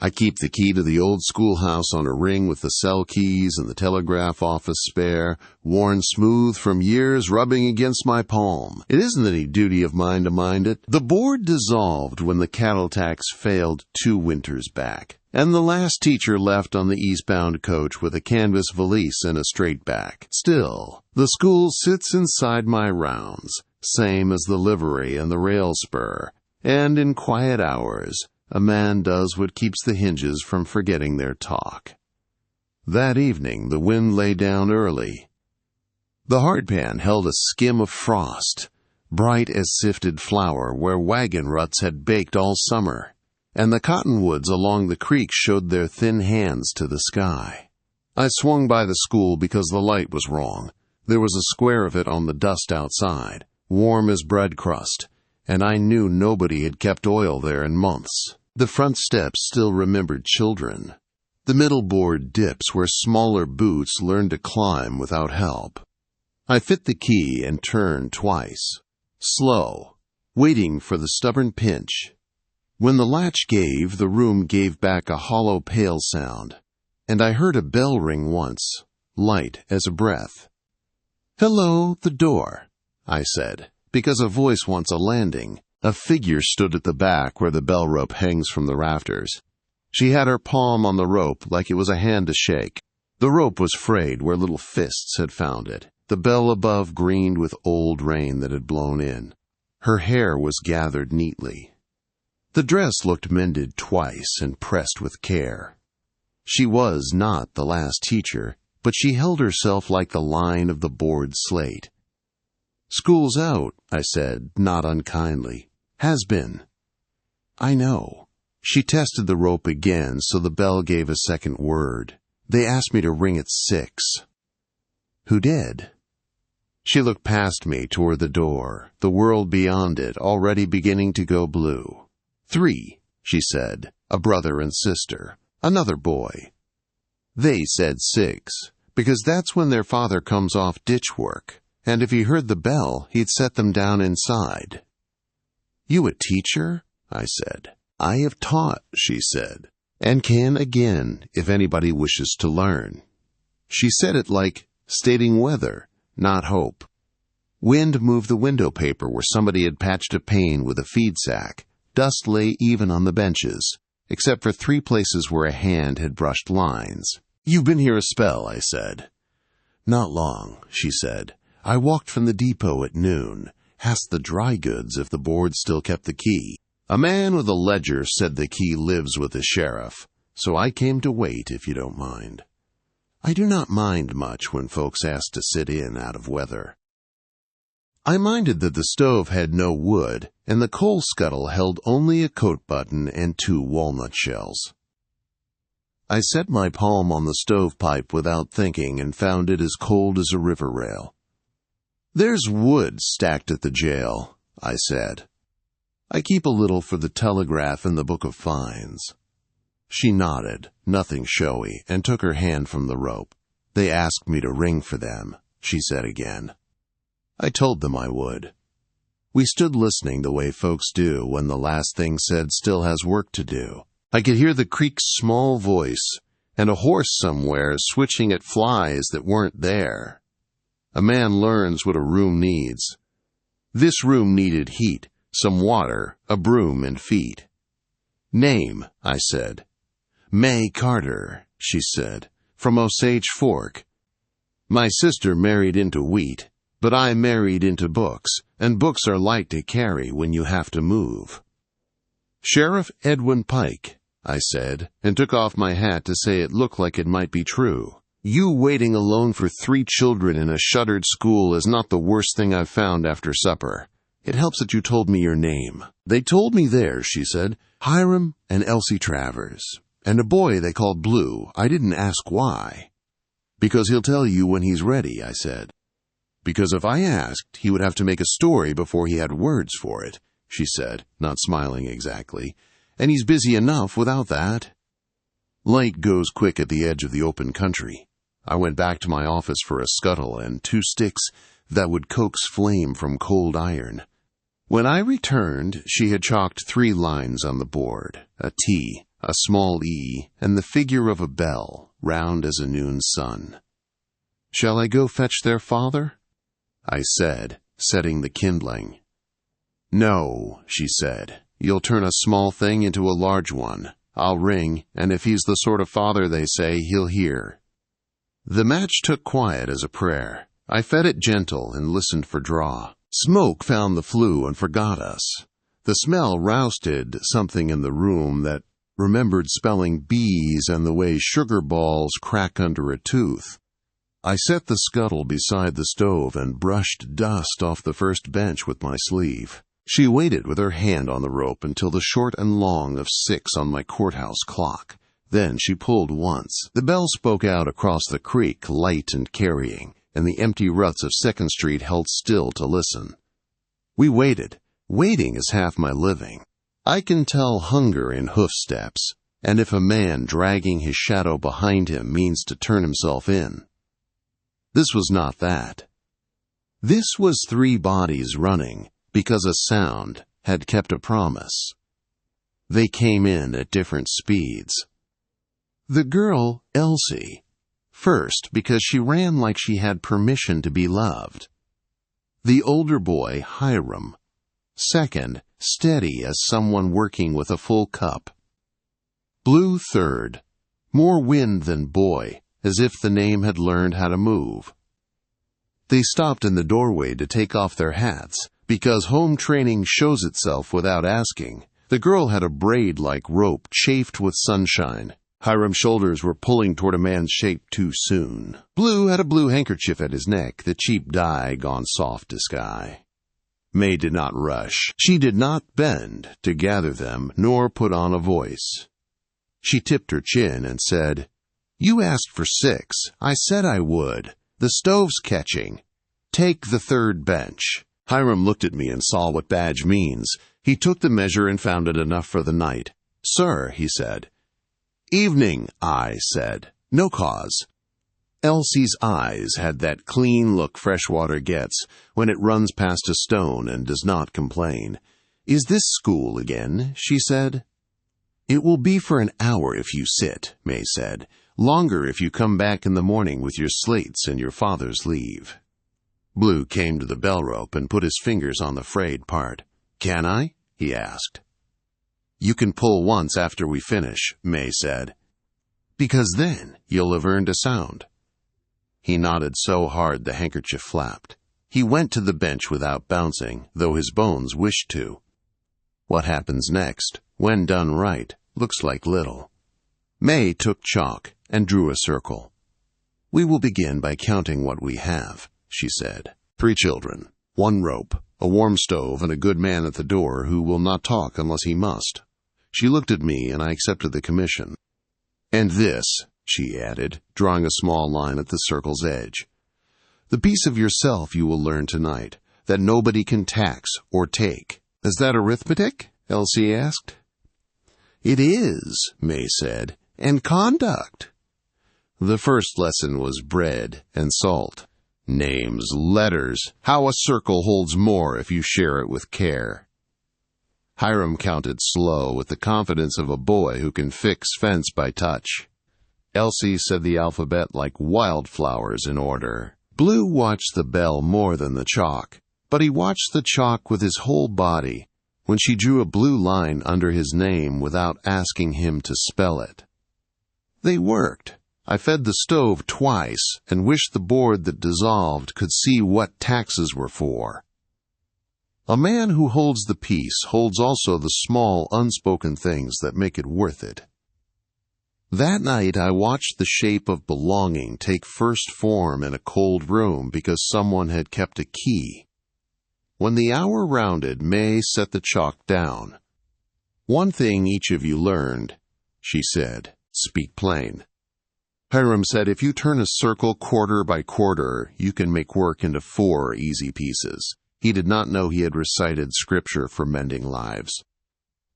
I keep the key to the old schoolhouse on a ring with the cell keys and the telegraph office spare, worn smooth from years rubbing against my palm. It isn't any duty of mine to mind it. The board dissolved when the cattle tax failed 2 winters back, and the last teacher left on the eastbound coach with a canvas valise and a straight back. Still, the school sits inside my rounds, same as the livery and the rail spur, and in quiet hours, a man does what keeps the hinges from forgetting their talk. That evening, the wind lay down early. The hardpan held a skim of frost, bright as sifted flour where wagon ruts had baked all summer, and the cottonwoods along the creek showed their thin hands to the sky. I swung by the school because the light was wrong. There was a square of it on the dust outside, warm as bread crust, and I knew nobody had kept oil there in months. The front steps still remembered children. The middle board dips where smaller boots learned to climb without help. I fit the key and turned twice, slow, waiting for the stubborn pinch. When the latch gave, the room gave back a hollow pail sound, and I heard a bell ring once, light as a breath. "Hello, the door," I said, because a voice wants a landing. A figure stood at the back where the bell rope hangs from the rafters. She had her palm on the rope like it was a hand to shake. The rope was frayed where little fists had found it. The bell above greened with old rain that had blown in. Her hair was gathered neatly. The dress looked mended twice and pressed with care. She was not the last teacher, but she held herself like the line of the board slate. "School's out," I said, not unkindly. "Has been." "I know." She tested the rope again, so the bell gave a second word. "They asked me to ring at 6. "Who did?" She looked past me toward the door, the world beyond it already beginning to go blue. 3, she said, "a brother and sister, another boy." "They said 6, because that's when their father comes off ditch work, and if he heard the bell, he'd set them down inside." "You a teacher?" I said. "I have taught," she said, "and can again if anybody wishes to learn." She said it like stating weather, not hope. Wind moved the window paper where somebody had patched a pane with a feed sack. Dust lay even on the benches, except for 3 places where a hand had brushed lines. "You've been here a spell," I said. "Not long," she said. "I walked from the depot at noon. Asked the dry goods if the board still kept the key. A man with a ledger said the key lives with the sheriff, so I came to wait, if you don't mind." I do not mind much when folks ask to sit in out of weather. I minded that the stove had no wood, and the coal scuttle held only a coat button and 2 walnut shells. I set my palm on the stovepipe without thinking and found it as cold as a river rail. "There's wood stacked at the jail," I said. "I keep a little for the telegraph and the book of fines." She nodded, nothing showy, and took her hand from the rope. "They asked me to ring for them," she said again. I told them I would. We stood listening the way folks do when the last thing said still has work to do. I could hear the creek's small voice, and a horse somewhere switching at flies that weren't there. A man learns what a room needs. This room needed heat, some water, a broom, and feet. "Name," I said. "Mae Carter," she said, "from Osage Fork. My sister married into wheat, but I married into books, and books are light to carry when you have to move." "Sheriff Edwin Pike," I said, and took off my hat to say it looked like it might be true. "You waiting alone for 3 children in a shuttered school is not the worst thing I've found after supper. It helps that you told me your name." "They told me there," she said, "Hiram and Elsie Travers, and a boy they called Blue. I didn't ask why." "Because he'll tell you when he's ready," I said. "Because if I asked, he would have to make a story before he had words for it," she said, not smiling exactly, "and he's busy enough without that." Light goes quick at the edge of the open country. I went back to my office for a scuttle and 2 sticks that would coax flame from cold iron. When I returned, she had chalked 3 lines on the board, a T, a small E, and the figure of a bell, round as a noon sun. "Shall I go fetch their father?" I said, setting the kindling. "No," she said. "You'll turn a small thing into a large one. I'll ring, and if he's the sort of father they say, he'll hear." The match took quiet as a prayer. I fed it gentle and listened for draw. Smoke found the flue and forgot us. The smell rousted something in the room that remembered spelling bees and the way sugar balls crack under a tooth. I set the scuttle beside the stove and brushed dust off the first bench with my sleeve. She waited with her hand on the rope until the short and long of 6 on my courthouse clock. Then she pulled once. The bell spoke out across the creek, light and carrying, and the empty ruts of 2nd Street held still to listen. We waited. Waiting is half my living. I can tell hunger in hoof steps, and if a man dragging his shadow behind him means to turn himself in. This was not that. This was 3 bodies running, because a sound had kept a promise. They came in at different speeds. The girl, Elsie, first because she ran like she had permission to be loved. The older boy, Hiram, second, steady as someone working with a full cup. Blue third, more wind than boy, as if the name had learned how to move. They stopped in the doorway to take off their hats, because home training shows itself without asking. The girl had a braid-like rope chafed with sunshine. Hiram's shoulders were pulling toward a man's shape too soon. Blue had a blue handkerchief at his neck, the cheap dye gone soft to sky. Mae did not rush. She did not bend to gather them, nor put on a voice. She tipped her chin and said, "You asked for 6. I said I would. The stove's catching. Take the 3rd bench." Hiram looked at me and saw what badge means. He took the measure and found it enough for the night. "Sir," he said. "Evening," I said. "No cause." Elsie's eyes had that clean look freshwater gets when it runs past a stone and does not complain. "Is this school again?" she said. "It will be for an hour if you sit," Mae said. "Longer if you come back in the morning with your slates and your father's leave." Blue came to the bell rope and put his fingers on the frayed part. "Can I?" he asked. "You can pull once after we finish," Mae said. "Because then you'll have earned a sound." He nodded so hard the handkerchief flapped. He went to the bench without bouncing, though his bones wished to. What happens next, when done right, looks like little. Mae took chalk and drew a circle. "We will begin by counting what we have," she said. 3 children, 1 rope, a warm stove, and a good man at the door who will not talk unless he must. She looked at me, and I accepted the commission. "And this," she added, drawing a small line at the circle's edge. "The piece of yourself you will learn tonight, that nobody can tax or take." "Is that arithmetic?" Elsie asked. "It is," Mae said, "and conduct." The first lesson was bread and salt. Names, letters, how a circle holds more if you share it with care. Hiram counted slow with the confidence of a boy who can fix fence by touch. Elsie said the alphabet like wildflowers in order. Blue watched the bell more than the chalk, but he watched the chalk with his whole body when she drew a blue line under his name without asking him to spell it. They worked. I fed the stove twice and wished the board that dissolved could see what taxes were for. A man who holds the peace holds also the small, unspoken things that make it worth it. That night I watched the shape of belonging take first form in a cold room because someone had kept a key. When the hour rounded, Mae set the chalk down. "One thing each of you learned," she said. "Speak plain." Hiram said, "If you turn a circle quarter by quarter, you can make work into 4 easy pieces." He did not know he had recited scripture for mending lives.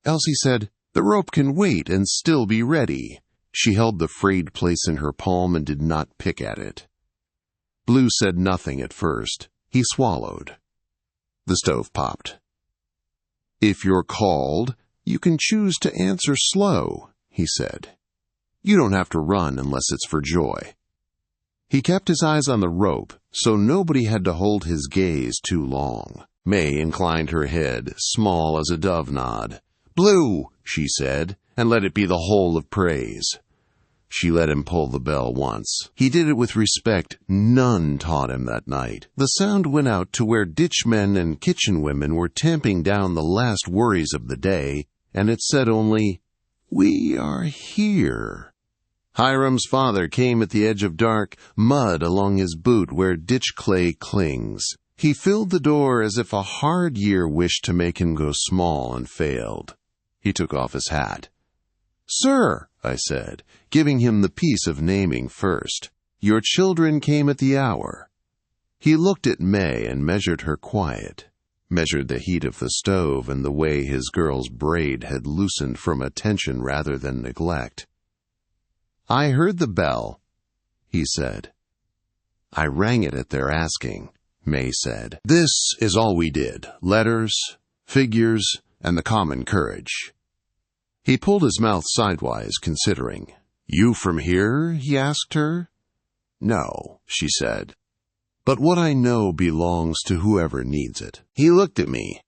Elsie said, "The rope can wait and still be ready." She held the frayed place in her palm and did not pick at it. Blue said nothing at first. He swallowed. The stove popped. "If you're called, you can choose to answer slow," he said. "You don't have to run unless it's for joy." He kept his eyes on the rope, so nobody had to hold his gaze too long. Mae inclined her head, small as a dove nod. "Blue," she said, "and let it be the whole of praise." She let him pull the bell once. He did it with respect none taught him that night. The sound went out to where ditchmen and kitchen women were tamping down the last worries of the day, and it said only, "We are here." Hiram's father came at the edge of dark, mud along his boot where ditch clay clings. He filled the door as if a hard year wished to make him go small and failed. He took off his hat. "Sir," I said, giving him the piece of naming first, "your children came at the hour." He looked at Mae and measured her quiet, measured the heat of the stove and the way his girl's braid had loosened from attention rather than neglect. "I heard the bell," he said. "I rang it at their asking," Mae said. "This is all we did, letters, figures, and the common courage." He pulled his mouth sidewise, considering. "You from here?" he asked her. "No," she said. "But what I know belongs to whoever needs it." He looked at me.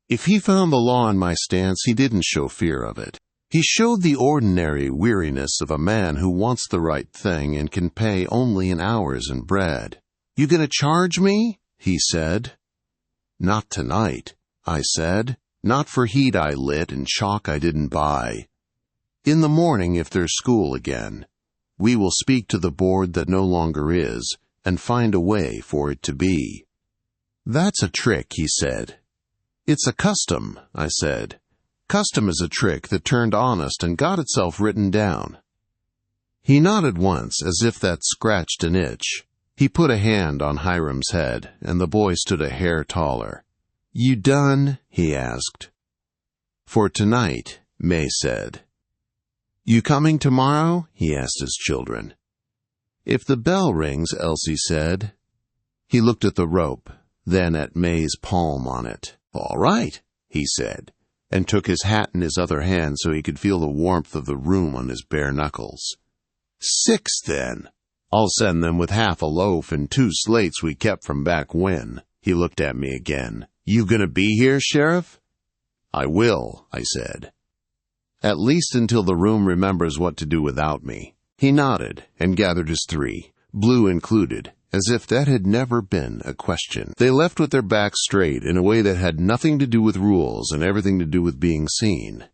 If he found the law in my stance, he didn't show fear of it. He showed the ordinary weariness of a man who wants the right thing and can pay only in hours and bread. "You gonna charge me?" he said. "Not tonight," I said. "Not for heat I lit and chalk I didn't buy. In the morning, if there's school again, we will speak to the board that no longer is and find a way for it to be." "That's a trick," he said. "It's a custom," I said. "Custom is a trick that turned honest and got itself written down." He nodded once, as if that scratched an itch. He put a hand on Hiram's head, and the boy stood a hair taller. "You done?" he asked. "For tonight," Mae said. "You coming tomorrow?" he asked his children. "If the bell rings," Elsie said. He looked at the rope, then at Mae's palm on it. "All right," he said, and took his hat in his other hand so he could feel the warmth of the room on his bare knuckles. "6, then. I'll send them with half a loaf and 2 slates we kept from back when." He looked at me again. "You gonna be here, Sheriff?" "I will," I said. "At least until the room remembers what to do without me." He nodded and gathered his 3, Blue included, as if that had never been a question. They left with their backs straight in a way that had nothing to do with rules and everything to do with being seen.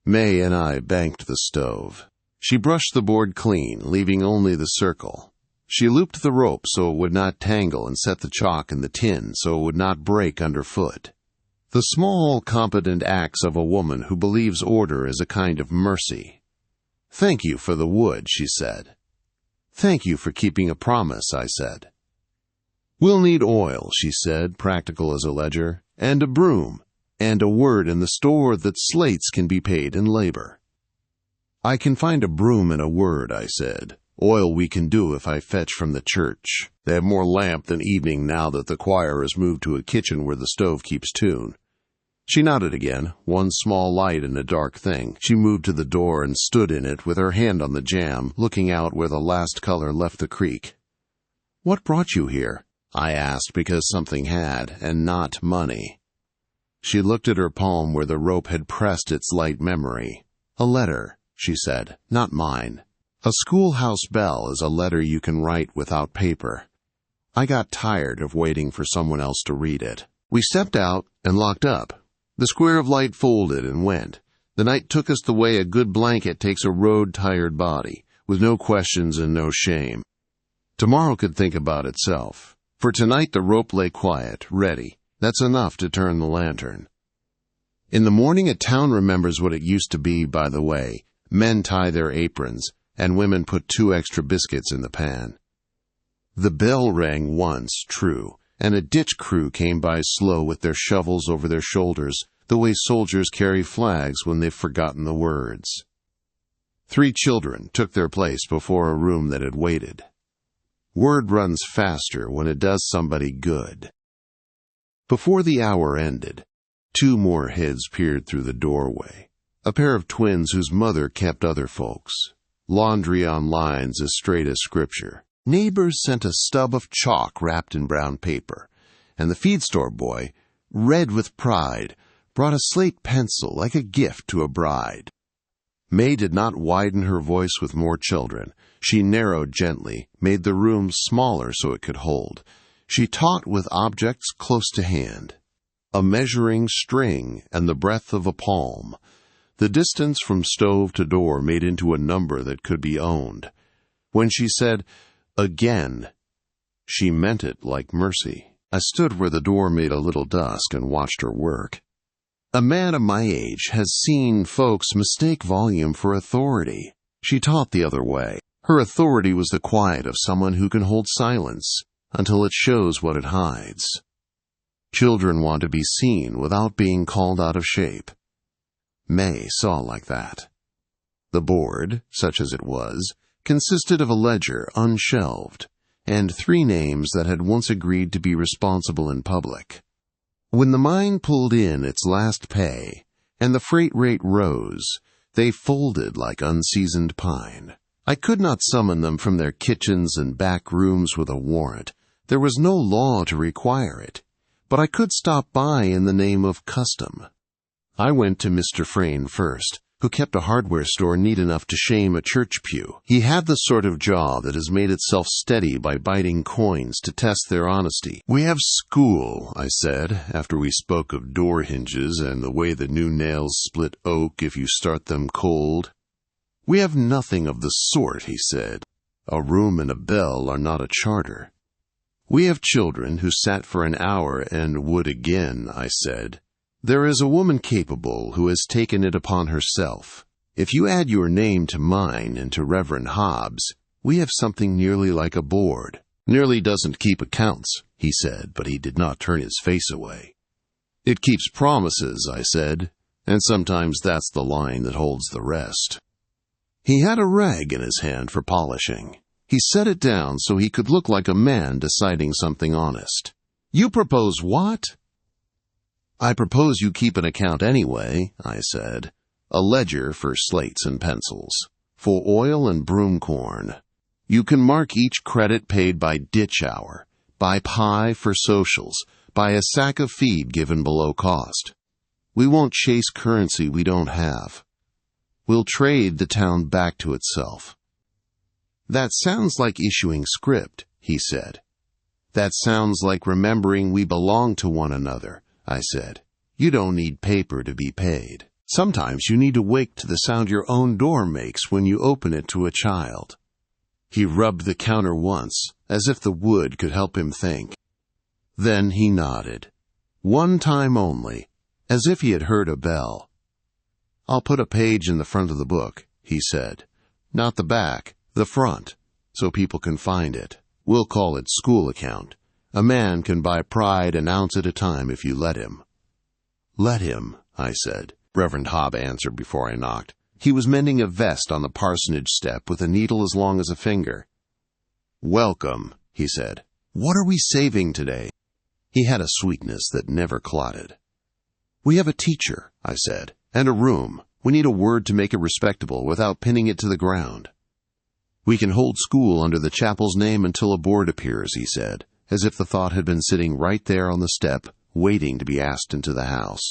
Mae and I banked the stove. She brushed the board clean, leaving only the circle. She looped the rope so it would not tangle and set the chalk in the tin so it would not break underfoot. The small, competent acts of a woman who believes order is a kind of mercy. "Thank you for the wood," she said. "Thank you for keeping a promise," I said. "We'll need oil," she said, practical as a ledger, "and a broom, and a word in the store that slates can be paid in labor." "I can find a broom and a word," I said. "Oil we can do if I fetch from the church. They have more lamp than evening now that the choir has moved to a kitchen where the stove keeps tune." She nodded again, one small light in a dark thing. She moved to the door and stood in it with her hand on the jamb, looking out where the last color left the creek. "What brought you here?" I asked, because something had, and not money. She looked at her palm where the rope had pressed its light memory. "A letter," she said, "not mine. A schoolhouse bell is a letter you can write without paper." I got tired of waiting for someone else to read it. We stepped out and locked up. The square of light folded and went. The night took us the way a good blanket takes a road-tired body, with no questions and no shame. Tomorrow could think about itself. For tonight the rope lay quiet, ready. That's enough to turn the lantern. In the morning a town remembers what it used to be, by the way. Men tie their aprons, and women put 2 extra biscuits in the pan. The bell rang once, true, and a ditch crew came by slow with their shovels over their shoulders, the way soldiers carry flags when they've forgotten the words. 3 children took their place before a room that had waited. Word runs faster when it does somebody good. Before the hour ended, 2 more heads peered through the doorway. A pair of twins whose mother kept other folks. Laundry on lines as straight as scripture. Neighbors sent a stub of chalk wrapped in brown paper, and the feed store boy, red with pride, brought a slate pencil like a gift to a bride. Mae did not widen her voice with more children. She narrowed gently, made the room smaller so it could hold. She taught with objects close to hand. A measuring string and the breadth of a palm. The distance from stove to door made into a number that could be owned. When she said, "Again," she meant it like mercy. I stood where the door made a little dusk and watched her work. A man of my age has seen folks mistake volume for authority. She taught the other way. Her authority was the quiet of someone who can hold silence until it shows what it hides. Children want to be seen without being called out of shape. Mae saw like that. The board, such as it was, consisted of a ledger unshelved, and 3 names that had once agreed to be responsible in public. When the mine pulled in its last pay, and the freight rate rose, they folded like unseasoned pine. I could not summon them from their kitchens and back rooms with a warrant. There was no law to require it, but I could stop by in the name of custom. I went to Mr. Frayne first, who kept a hardware store neat enough to shame a church pew. He had the sort of jaw that has made itself steady by biting coins to test their honesty. "We have school," I said, after we spoke of door hinges and the way the new nails split oak if you start them cold. "We have nothing of the sort," he said. "A room and a bell are not a charter." "We have children who sat for an hour and would again," I said. "There is a woman capable who has taken it upon herself. If you add your name to mine and to Reverend Hobbs, we have something nearly like a board." "Nearly doesn't keep accounts," he said, but he did not turn his face away. "It keeps promises," I said, "and sometimes that's the line that holds the rest." He had a rag in his hand for polishing. He set it down so he could look like a man deciding something honest. "You propose what?" "I propose you keep an account anyway," I said. "A ledger for slates and pencils, for oil and broom corn. You can mark each credit paid by ditch hour, by pie for socials, by a sack of feed given below cost. We won't chase currency we don't have. We'll trade the town back to itself." "That sounds like issuing script," he said. "That sounds like remembering we belong to one another," I said. "You don't need paper to be paid. Sometimes you need to wake to the sound your own door makes when you open it to a child." He rubbed the counter once, as if the wood could help him think. Then he nodded. One time only, as if he had heard a bell. "I'll put a page in the front of the book," he said. "Not the back, the front, so people can find it. We'll call it school account. A man can buy pride an ounce at a time if you let him." "Let him," I said. Reverend Hobb answered before I knocked. He was mending a vest on the parsonage step with a needle as long as a finger. "Welcome," he said. "What are we saving today?" He had a sweetness that never clotted. "We have a teacher," I said, "and a room. We need a word to make it respectable without pinning it to the ground." "We can hold school under the chapel's name until a board appears," he said, as if the thought had been sitting right there on the step, waiting to be asked into the house.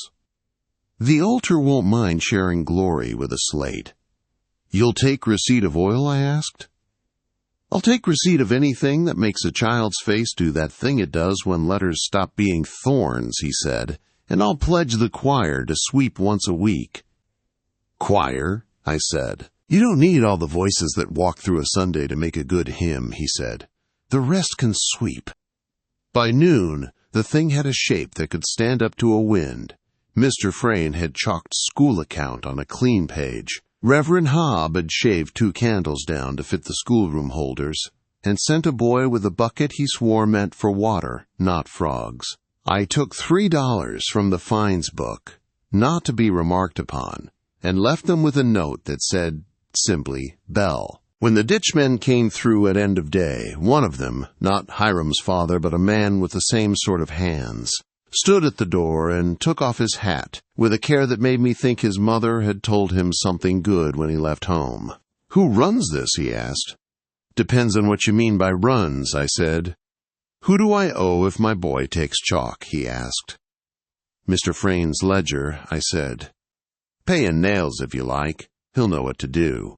"The altar won't mind sharing glory with a slate." "You'll take receipt of oil?" I asked. "I'll take receipt of anything that makes a child's face do that thing it does when letters stop being thorns," he said, "and I'll pledge the choir to sweep once a week." "Choir?" I said. "You don't need all the voices that walk through a Sunday to make a good hymn," he said. "The rest can sweep." By noon, the thing had a shape that could stand up to a wind. Mr. Frayne had chalked school account on a clean page. Reverend Hobb had shaved 2 candles down to fit the schoolroom holders, and sent a boy with a bucket he swore meant for water, not frogs. I took $3 from the fines book, not to be remarked upon, and left them with a note that said, simply, "Bell." When the ditchmen came through at end of day, one of them, not Hiram's father but a man with the same sort of hands, stood at the door, and took off his hat, with a care that made me think his mother had told him something good when he left home. "Who runs this?" he asked. "Depends on what you mean by runs," I said. "Who do I owe if my boy takes chalk?" he asked. "Mr. Frane's ledger," I said. "Pay in nails if you like. He'll know what to do."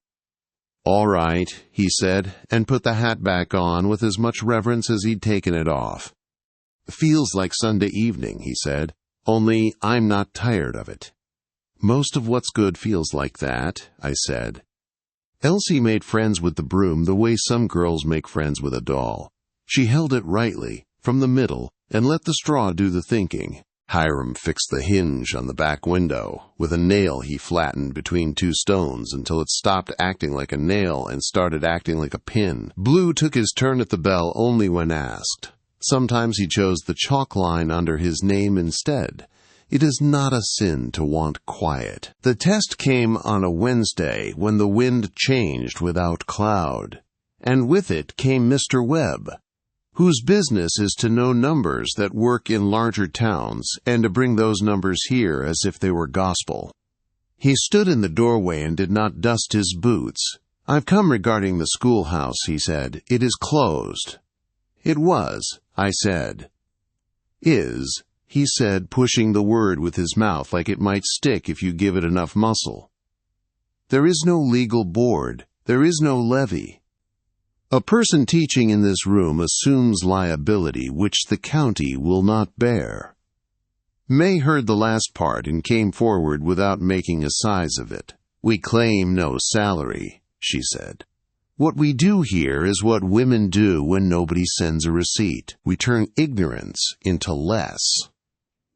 "All right," he said, and put the hat back on with as much reverence as he'd taken it off. "Feels like Sunday evening," he said, "only I'm not tired of it." "Most of what's good feels like that," I said. Elsie made friends with the broom the way some girls make friends with a doll. She held it rightly, from the middle, and let the straw do the thinking. Hiram fixed the hinge on the back window. With a nail he flattened between two stones until it stopped acting like a nail and started acting like a pin. Blue took his turn at the bell only when asked. Sometimes he chose the chalk line under his name instead. It is not a sin to want quiet. The test came on a Wednesday when the wind changed without cloud, and with it came Mr. Webb, whose business is to know numbers that work in larger towns and to bring those numbers here as if they were gospel. He stood in the doorway and did not dust his boots. "I've come regarding the schoolhouse," he said. "It is closed." "It was," I said. "Is," he said, pushing the word with his mouth like it might stick if you give it enough muscle. "There is no legal board. There is no levy. A person teaching in this room assumes liability which the county will not bear." Mae heard the last part and came forward without making a size of it. "We claim no salary," she said. "What we do here is what women do when nobody sends a receipt. We turn ignorance into less."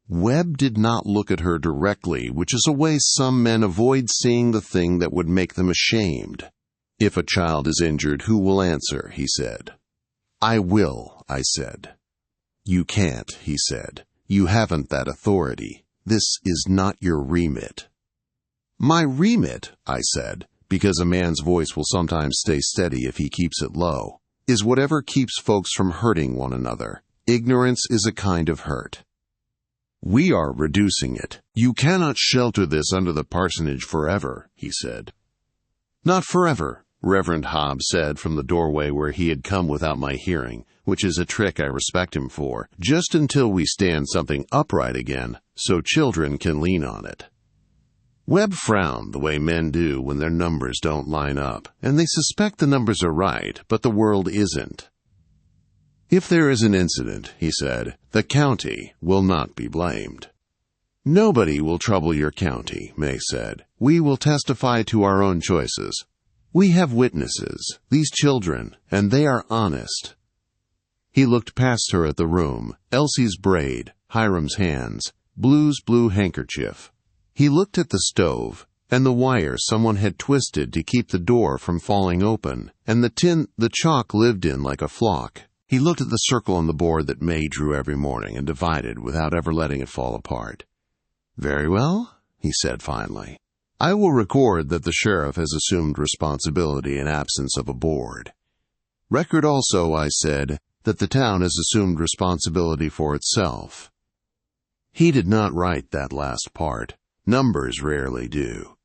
Webb did not look at her directly, which is a way some men avoid seeing the thing that would make them ashamed. "If a child is injured, who will answer?" he said. "I will," I said. "You can't," he said. "You haven't that authority. This is not your remit." "My remit," I said, because a man's voice will sometimes stay steady if he keeps it low, "is whatever keeps folks from hurting one another. Ignorance is a kind of hurt. We are reducing it. You cannot shelter this under the parsonage forever," he said. "Not forever," Reverend Hobbs said from the doorway where he had come without my hearing, which is a trick I respect him for, "just until we stand something upright again, so children can lean on it." Webb frowned the way men do when their numbers don't line up, and they suspect the numbers are right, but the world isn't. "If there is an incident," he said, "the county will not be blamed." "Nobody will trouble your county," Mae said. "We will testify to our own choices. We have witnesses, these children, and they are honest." He looked past her at the room, Elsie's braid, Hiram's hands, Blue's blue handkerchief. He looked at the stove, and the wire someone had twisted to keep the door from falling open, and the tin the chalk lived in like a flock. He looked at the circle on the board that Mae drew every morning and divided without ever letting it fall apart. "Very well," he said finally. "I will record that the sheriff has assumed responsibility in absence of a board. Record also," I said, "that the town has assumed responsibility for itself." He did not write that last part. Numbers rarely do.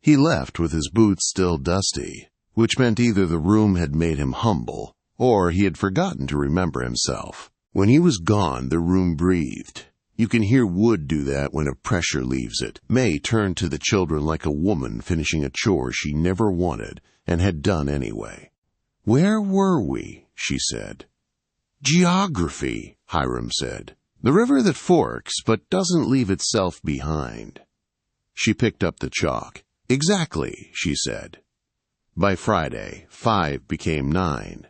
He left with his boots still dusty, which meant either the room had made him humble, or he had forgotten to remember himself. When he was gone, the room breathed. You can hear wood do that when a pressure leaves it. Mae turned to the children like a woman finishing a chore she never wanted and had done anyway. "Where were we?" she said. "Geography," Hiram said. "The river that forks but doesn't leave itself behind." She picked up the chalk. "Exactly," she said. By Friday, 5 became 9.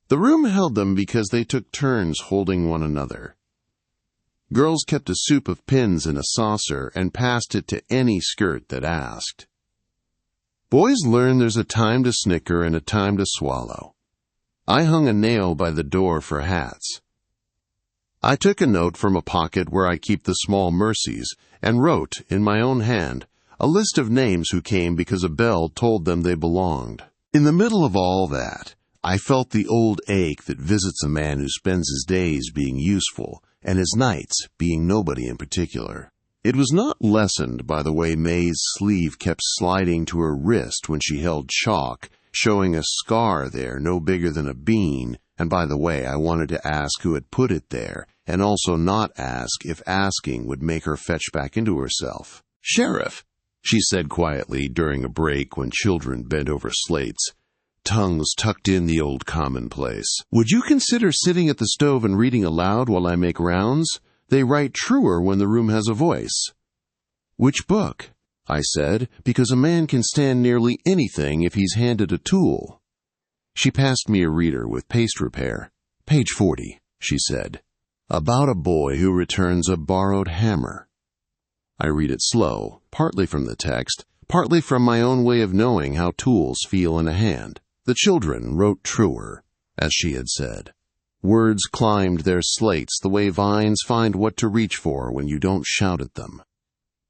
The room held them because they took turns holding one another. Girls kept a soup of pins in a saucer and passed it to any skirt that asked. Boys learn there's a time to snicker and a time to swallow. I hung a nail by the door for hats. I took a note from a pocket where I keep the small mercies and wrote, in my own hand, a list of names who came because a bell told them they belonged. In the middle of all that, I felt the old ache that visits a man who spends his days being useful and his nights being nobody in particular. It was not lessened by the way Mae's sleeve kept sliding to her wrist when she held chalk, showing a scar there no bigger than a bean, and by the way, I wanted to ask who had put it there, and also not ask if asking would make her fetch back into herself. "Sheriff," she said quietly during a break when children bent over slates, tongues tucked in the old commonplace, "would you consider sitting at the stove and reading aloud while I make rounds? They write truer when the room has a voice." "Which book?" I said, because a man can stand nearly anything if he's handed a tool. She passed me a reader with paste repair. "Page 40, she said. "About a boy who returns a borrowed hammer." I read it slow, partly from the text, partly from my own way of knowing how tools feel in a hand. The children wrote truer, as she had said. Words climbed their slates the way vines find what to reach for when you don't shout at them.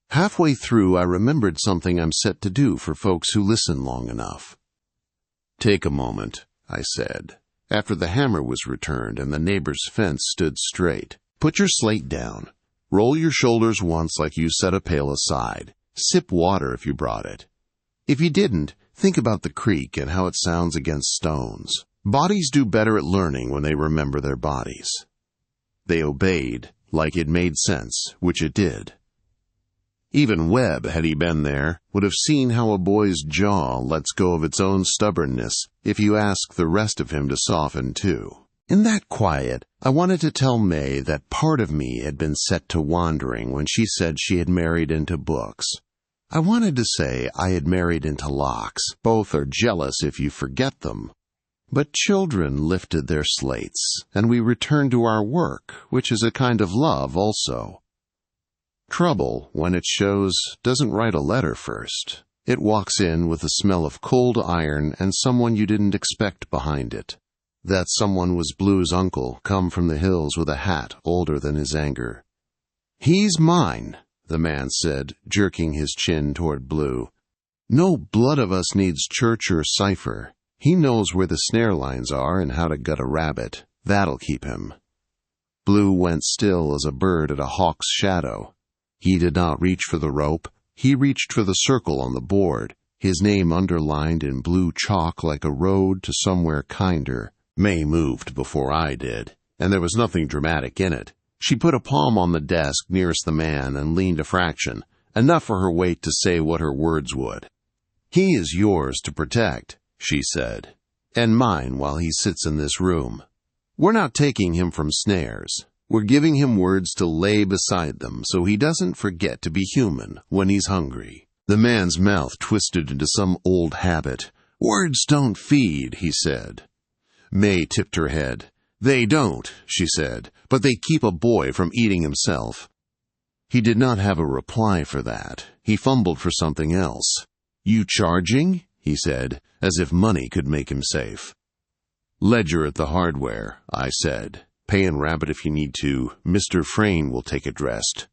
Halfway through, I remembered something I'm set to do for folks who listen long enough. "Take a moment," I said, after the hammer was returned and the neighbor's fence stood straight. "Put your slate down. Roll your shoulders once like you set a pail aside. Sip water if you brought it. If you didn't, think about the creek and how it sounds against stones. Bodies do better at learning when they remember their bodies." They obeyed, like it made sense, which it did. Even Webb, had he been there, would have seen how a boy's jaw lets go of its own stubbornness if you ask the rest of him to soften too. In that quiet, I wanted to tell Mae that part of me had been set to wandering when she said she had married into books. I wanted to say I had married into locks. Both are jealous if you forget them. But children lifted their slates, and we returned to our work, which is a kind of love also. Trouble, when it shows, doesn't write a letter first. It walks in with the smell of cold iron and someone you didn't expect behind it. That someone was Blue's uncle, come from the hills with a hat older than his anger. "He's mine," the man said, jerking his chin toward Blue. "No blood of us needs church or cipher. He knows where the snare lines are and how to gut a rabbit. That'll keep him." Blue went still as a bird at a hawk's shadow. He did not reach for the rope. He reached for the circle on the board, his name underlined in blue chalk like a road to somewhere kinder. Mae moved before I did, and there was nothing dramatic in it. She put a palm on the desk nearest the man and leaned a fraction, enough for her weight to say what her words would. "He is yours to protect," she said, "and mine while he sits in this room. We're not taking him from snares. We're giving him words to lay beside them so he doesn't forget to be human when he's hungry." The man's mouth twisted into some old habit. "Words don't feed," he said. Mae tipped her head. "They don't," she said, "but they keep a boy from eating himself." He did not have a reply for that. He fumbled for something else. "You charging?" he said, as if money could make him safe. "Ledger at the hardware," I said. "Pay in rabbit if you need to. Mr. Frayne will take it dressed."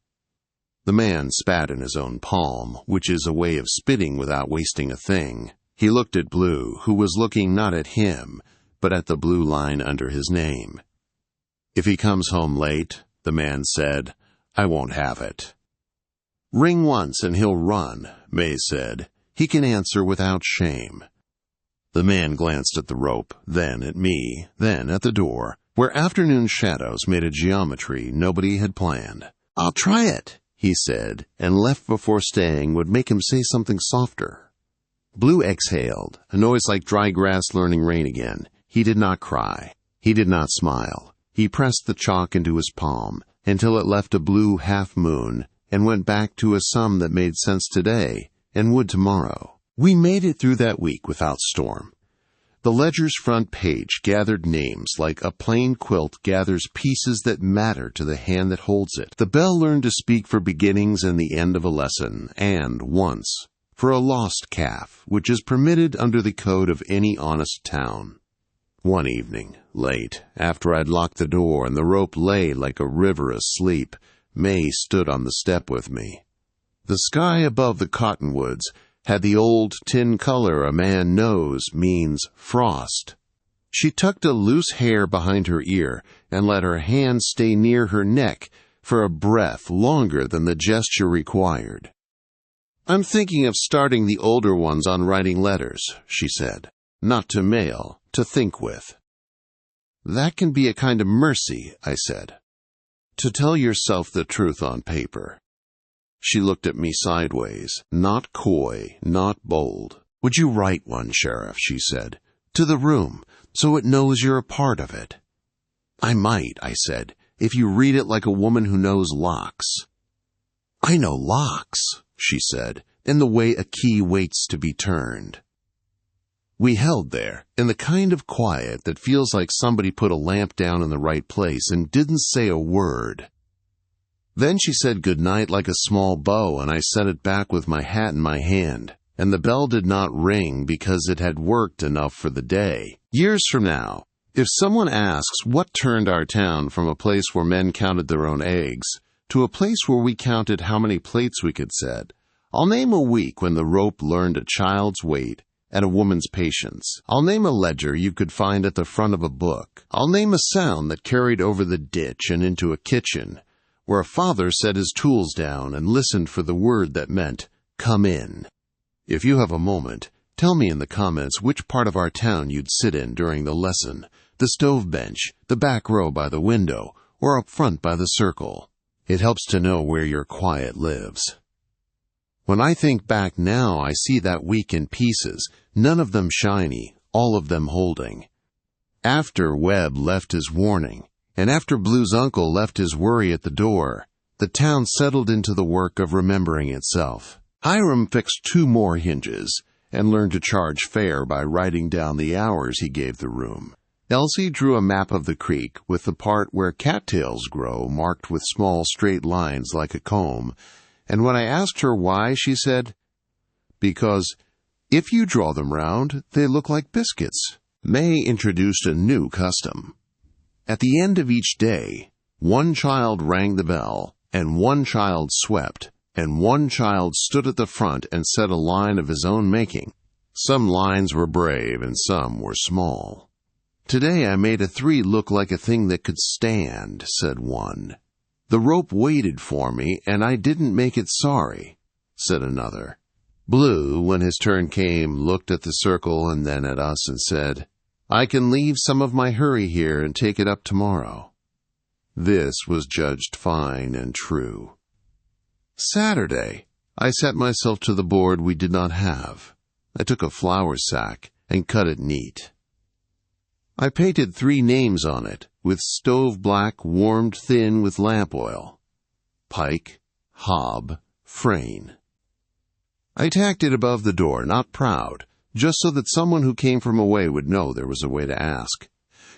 The man spat in his own palm, which is a way of spitting without wasting a thing. He looked at Blue, who was looking not at him, but at the blue line under his name. "If he comes home late," the man said, "I won't have it." "Ring once and he'll run," Mae said. "He can answer without shame." The man glanced at the rope, then at me, then at the door, where afternoon shadows made a geometry nobody had planned. "I'll try it," he said, and left before staying would make him say something softer. Blue exhaled, a noise like dry grass learning rain again. He did not cry. He did not smile. He pressed the chalk into his palm until it left a blue half-moon and went back to a sum that made sense today and would tomorrow. We made it through that week without storm. The ledger's front page gathered names like a plain quilt gathers pieces that matter to the hand that holds it. The bell learned to speak for beginnings and the end of a lesson, and, once, for a lost calf, which is permitted under the code of any honest town. One evening, late, after I'd locked the door and the rope lay like a river asleep, Mae stood on the step with me. The sky above the cottonwoods had the old tin color a man knows means frost. She tucked a loose hair behind her ear and let her hand stay near her neck for a breath longer than the gesture required. "I'm thinking of starting the older ones on writing letters," she said. "Not to mail, to think with." "That can be a kind of mercy," I said. "To tell yourself the truth on paper." She looked at me sideways, not coy, not bold. "Would you write one, Sheriff," she said, "to the room, so it knows you're a part of it?" "I might," I said, "if you read it like a woman who knows locks." "I know locks," she said, "in the way a key waits to be turned." We held there, in the kind of quiet that feels like somebody put a lamp down in the right place and didn't say a word. Then she said goodnight like a small bow, and I sent it back with my hat in my hand, and the bell did not ring because it had worked enough for the day. Years from now, if someone asks what turned our town from a place where men counted their own eggs to a place where we counted how many plates we could set, I'll name a week when the rope learned a child's weight and a woman's patience. I'll name a ledger you could find at the front of a book. I'll name a sound that carried over the ditch and into a kitchen, where a father set his tools down and listened for the word that meant, "Come in." If you have a moment, tell me in the comments which part of our town you'd sit in during the lesson, the stove bench, the back row by the window, or up front by the circle. It helps to know where your quiet lives. When I think back now, I see that week in pieces, none of them shiny, all of them holding. After Webb left his warning, and after Blue's uncle left his worry at the door, the town settled into the work of remembering itself. Hiram fixed 2 more hinges and learned to charge fare by writing down the hours he gave the room. Elsie drew a map of the creek with the part where cattails grow marked with small straight lines like a comb, and when I asked her why, she said, "Because if you draw them round, they look like biscuits." Mae introduced a new custom. At the end of each day, 1 child rang the bell, and 1 child swept, and 1 child stood at the front and said a line of his own making. Some lines were brave and some were small. "Today I made a 3 look like a thing that could stand," said one. "The rope waited for me, and I didn't make it sorry," said another. Blue, when his turn came, looked at the circle and then at us and said, "I can leave some of my hurry here and take it up tomorrow." This was judged fine and true. Saturday, I set myself to the board we did not have. I took a flour sack and cut it neat. I painted 3 names on it, with stove black warmed thin with lamp oil: Pike, Hobb, Frayne. I tacked it above the door, not proud, just so that someone who came from away would know there was a way to ask.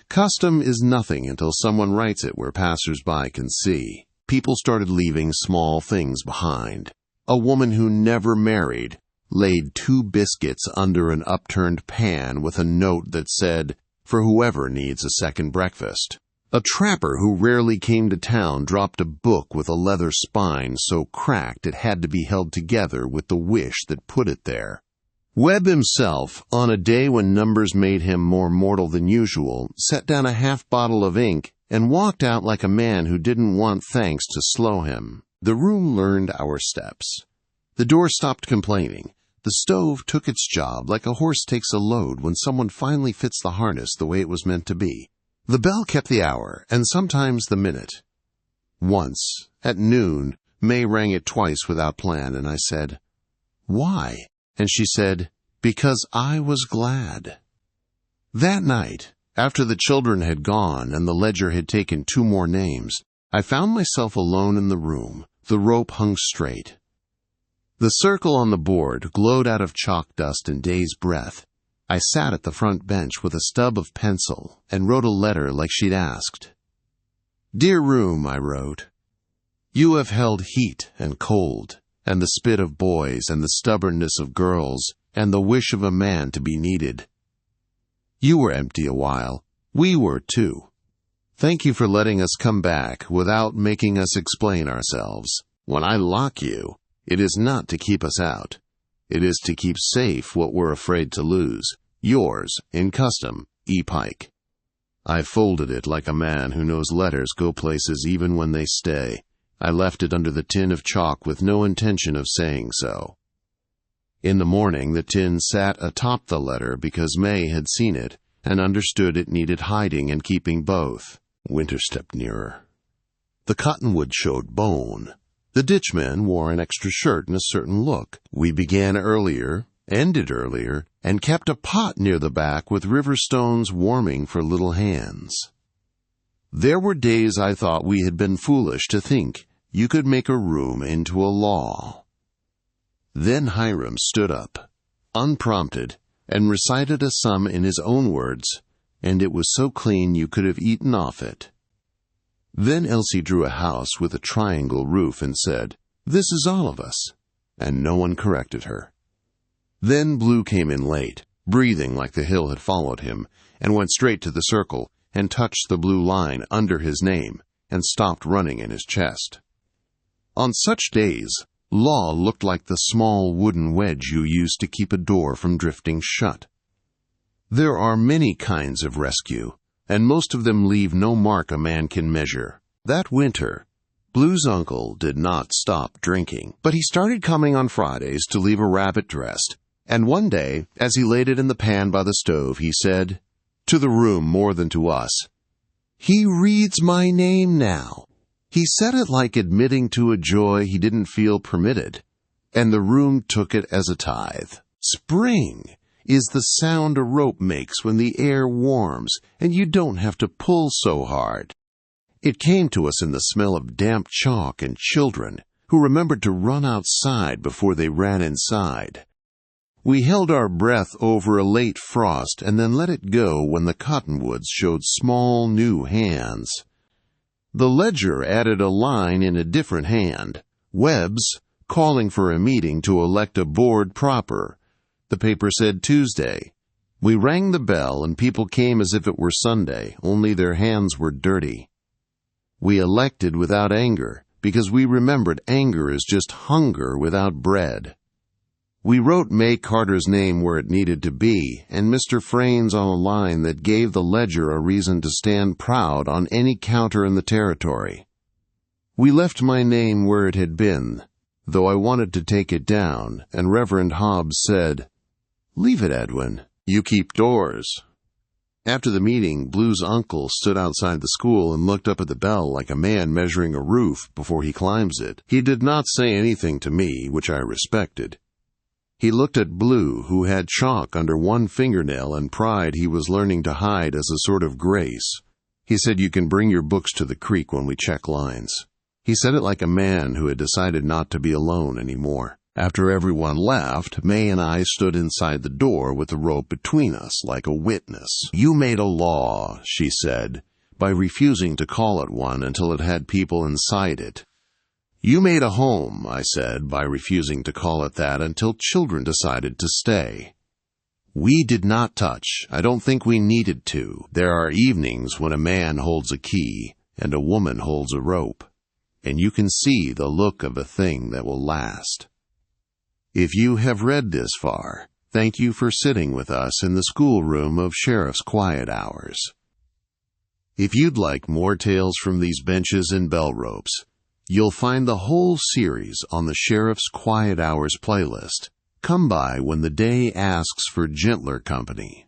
Custom is nothing until someone writes it where passers-by can see. People started leaving small things behind. A woman who never married laid 2 biscuits under an upturned pan with a note that said, "For whoever needs a second breakfast." A trapper who rarely came to town dropped a book with a leather spine so cracked it had to be held together with the wish that put it there. Webb himself, on a day when numbers made him more mortal than usual, set down a half bottle of ink and walked out like a man who didn't want thanks to slow him. The room learned our steps. The door stopped complaining. The stove took its job like a horse takes a load when someone finally fits the harness the way it was meant to be. The bell kept the hour, and sometimes the minute. Once, at noon, Mae rang it twice without plan, and I said, "Why?" And she said, "Because I was glad." That night, after the children had gone and the ledger had taken 2 more names, I found myself alone in the room. The rope hung straight. The circle on the board glowed out of chalk dust and day's breath. I sat at the front bench with a stub of pencil and wrote a letter like she'd asked. "Dear room," I wrote, "you have held heat and cold, and the spit of boys and the stubbornness of girls and the wish of a man to be needed. You were empty a while. We were too. Thank you for letting us come back without making us explain ourselves. When I lock you, it is not to keep us out. It is to keep safe what we're afraid to lose. Yours, in custom, E. Pike. I folded it like a man who knows letters go places even when they stay. I left it under the tin of chalk with no intention of saying so. In the morning, the tin sat atop the letter because Mae had seen it and understood it needed hiding and keeping both. Winter stepped nearer. The cottonwood showed bone. The ditchman wore an extra shirt and a certain look. We began earlier, ended earlier, and kept a pot near the back with river stones warming for little hands. There were days I thought we had been foolish to think you could make a room into a law. Then Hiram stood up, unprompted, and recited a sum in his own words, and it was so clean you could have eaten off it. Then Elsie drew a house with a triangle roof and said, "This is all of us," and no one corrected her. Then Blue came in late, breathing like the hill had followed him, and went straight to the circle and touched the blue line under his name and stopped running in his chest. On such days, law looked like the small wooden wedge you use to keep a door from drifting shut. There are many kinds of rescue, and most of them leave no mark a man can measure. That winter, Blue's uncle did not stop drinking, but he started coming on Fridays to leave a rabbit dressed, and one day, as he laid it in the pan by the stove, he said, to the room more than to us, "He reads my name now." He said it like admitting to a joy he didn't feel permitted, and the room took it as a tithe. Spring is the sound a rope makes when the air warms and you don't have to pull so hard. It came to us in the smell of damp chalk and children who remembered to run outside before they ran inside. We held our breath over a late frost and then let it go when the cottonwoods showed small new hands. The ledger added a line in a different hand, Webb's, calling for a meeting to elect a board proper. The paper said Tuesday. We rang the bell and people came as if it were Sunday, only their hands were dirty. We elected without anger, because we remembered anger is just hunger without bread. We wrote Mae Carter's name where it needed to be, and Mr. Frain's on a line that gave the ledger a reason to stand proud on any counter in the territory. We left my name where it had been, though I wanted to take it down, and Reverend Hobbs said, "Leave it, Edwin. You keep doors." After the meeting, Blue's uncle stood outside the school and looked up at the bell like a man measuring a roof before he climbs it. He did not say anything to me, which I respected. He looked at Blue, who had chalk under one fingernail and pride he was learning to hide as a sort of grace. He said, "You can bring your books to the creek when we check lines." He said it like a man who had decided not to be alone anymore. After everyone left, Mae and I stood inside the door with the rope between us like a witness. "You made a law," she said, by refusing to call it one until it had people inside it. "You made a home," I said, by refusing to call it that until children decided to stay. "We did not touch. I don't think we needed to. There are evenings when a man holds a key and a woman holds a rope, and you can see the look of a thing that will last." If you have read this far, thank you for sitting with us in the schoolroom of Sheriff's Quiet Hours. If you'd like more tales from these benches and bell ropes, you'll find the whole series on the Sheriff's Quiet Hours playlist. Come by when the day asks for gentler company.